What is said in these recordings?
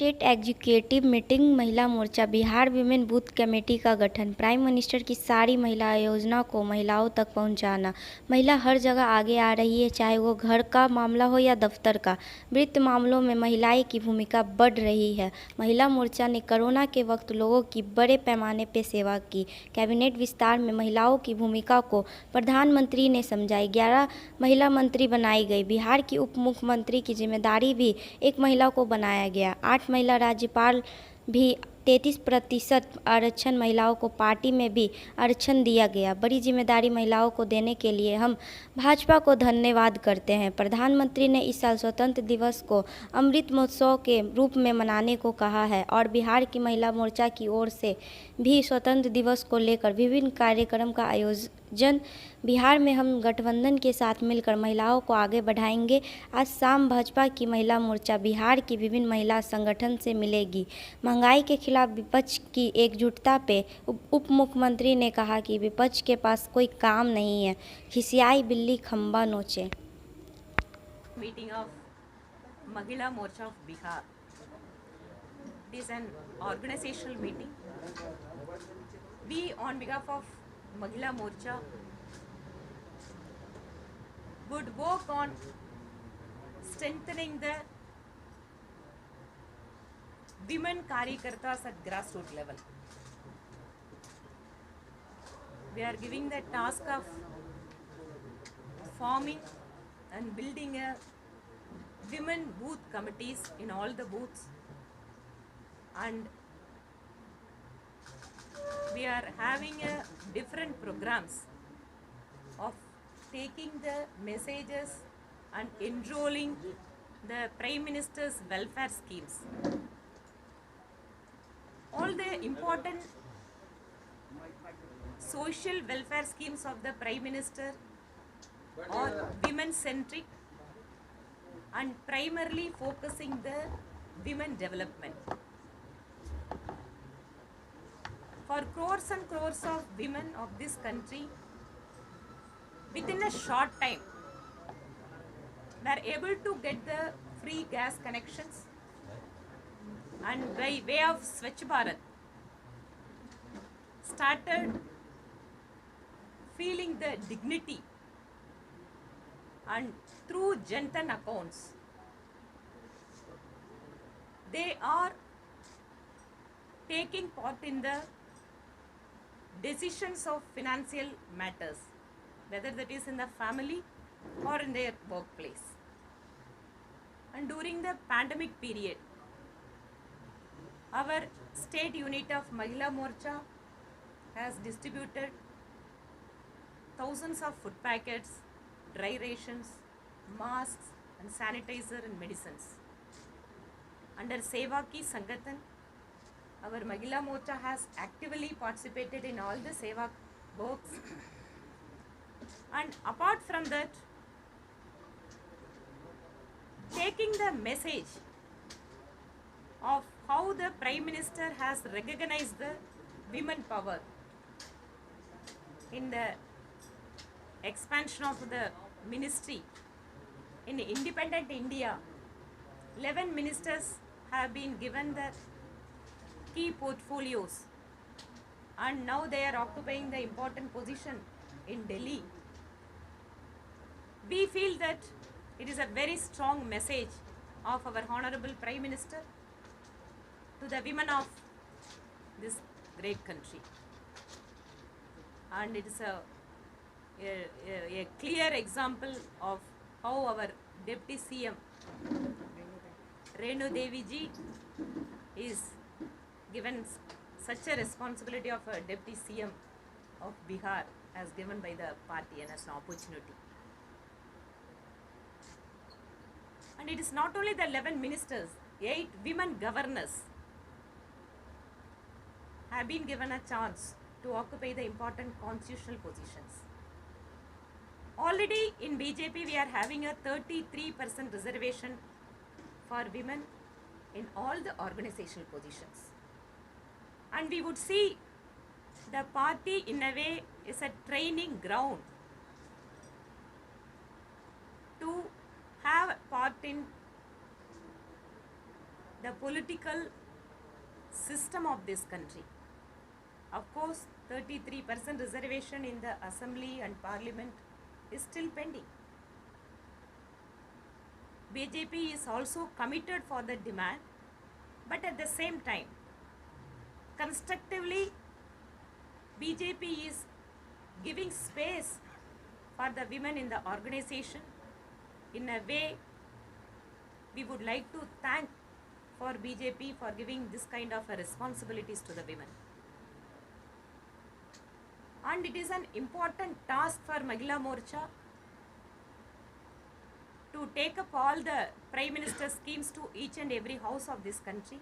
State executive meeting महिला मोर्चा Bihar women booth committee का गठन। प्राइम मिनिस्टर की सारी महिला योजना को महिलाओं तक पहुंचाना। महिला हर जगह आगे आ रही है, चाहे वो घर का मामला हो या दफ्तर का। वित्त मामलों में महिलाएं की भूमिका बढ़ रही है। महिला मोर्चा ने कोरोना के वक्त लोगों की बड़े पैमाने पर सेवा की। कैबिनेट विस्तार में महिलाओं की भूमिका को प्रधानमंत्री ने समझाई। 11 महिला मंत्री बनाई गई। बिहार की उप मुख्यमंत्री की जिम्मेदारी भी एक महिला को बनाया गया। 8 महिला राज्यपाल भी 33% आरक्षण महिलाओं को पार्टी में भी आरक्षण दिया गया। बड़ी जिम्मेदारी महिलाओं को देने के लिए हम भाजपा को धन्यवाद करते हैं। प्रधानमंत्री ने इस साल स्वतंत्र दिवस को अमृत महोत्सव के रूप में मनाने को कहा है और बिहार की महिला मोर्चा की ओर से भी स्वतंत्र दिवस को लेकर विभिन्न कार्यक्रम का आयोजन। बिहार में हम गठबंधन के साथ मिलकर महिलाओं को आगे बढ़ाएंगे। आज शाम भाजपा की महिला मोर्चा बिहार की विभिन्न महिला संगठन से मिलेगी। महंगाई के खिलाफ विपक्ष की एकजुटता पे उप मुख्यमंत्री ने कहा कि विपक्ष के पास कोई काम नहीं है, खिसियाई बिल्ली खंबा नोचे। Meeting of Mahila Morcha of Bihar. It is an organizational meeting. We, on behalf of Mahila Morcha, would work on strengthening the women Karyakartas at grassroots level. We are giving the task of forming and building a women booth committees in all the booths, and we are having different programs of taking the messages and enrolling the Prime Minister's welfare schemes. All the important social welfare schemes of the Prime Minister are women centric and primarily focusing the women development. For crores and crores of women of this country, within a short time, they are able to get the free gas connections, and by way of Swachh Bharat, started feeling the dignity, and through Jantan accounts, they are taking part in the decisions of financial matters, whether that is in the family or in their workplace. And during the pandemic period, our state unit of Mahila Morcha has distributed thousands of food packets, dry rations, masks and sanitizer and medicines. Under Seva Ki Sangathan, our Mahila Morcha has actively participated in all the Seva works. And apart from that, taking the message of how the Prime Minister has recognized the women power in the expansion of the ministry. In independent India, 11 ministers have been given the key portfolios, and now they are occupying the important position in Delhi. We feel that it is a very strong message of our Honorable Prime Minister to the women of this great country, and it is a clear example of how our Deputy CM Renu Devi ji is given such a responsibility of a Deputy CM of Bihar as given by the party and as an opportunity. And it is not only the 11 ministers, 8 women governors have been given a chance to occupy the important constitutional positions. Already in BJP we are having a 33% reservation for women in all the organizational positions. And we would see the party in a way is a training ground to have part in the political system of this country. Of course, 33% reservation in the assembly and parliament is still pending. BJP is also committed for the demand, but at the same time, constructively, BJP is giving space for the women in the organization. In a way, we would like to thank for BJP for giving this kind of responsibilities to the women. And it is an important task for Mahila Morcha to take up all the Prime Minister's schemes to each and every house of this country.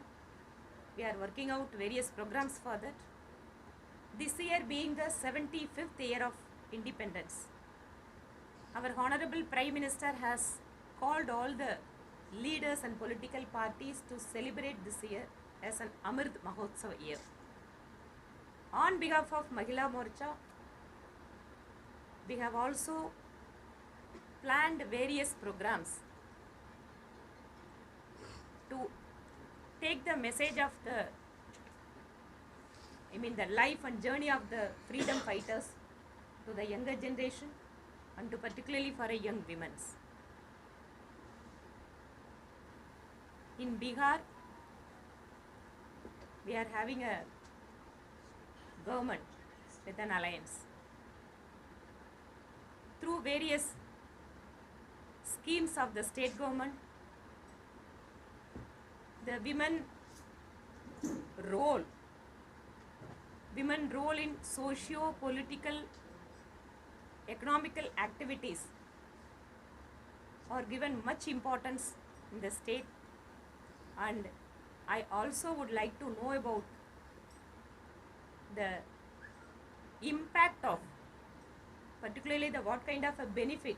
We are working out various programs for that. This year being the 75th year of independence, our Honorable Prime Minister has called all the leaders and political parties to celebrate this year as an Amrit Mahotsav year. On behalf of Mahila Morcha, we have also planned various programs to take the message of the life and journey of the freedom fighters to the younger generation and to particularly for a young women. In Bihar, we are having a government with an alliance. Through various schemes of the state government, the women role in socio-political, economical activities are given much importance in the state, and I also would like to know about the impact of particularly what kind of a benefit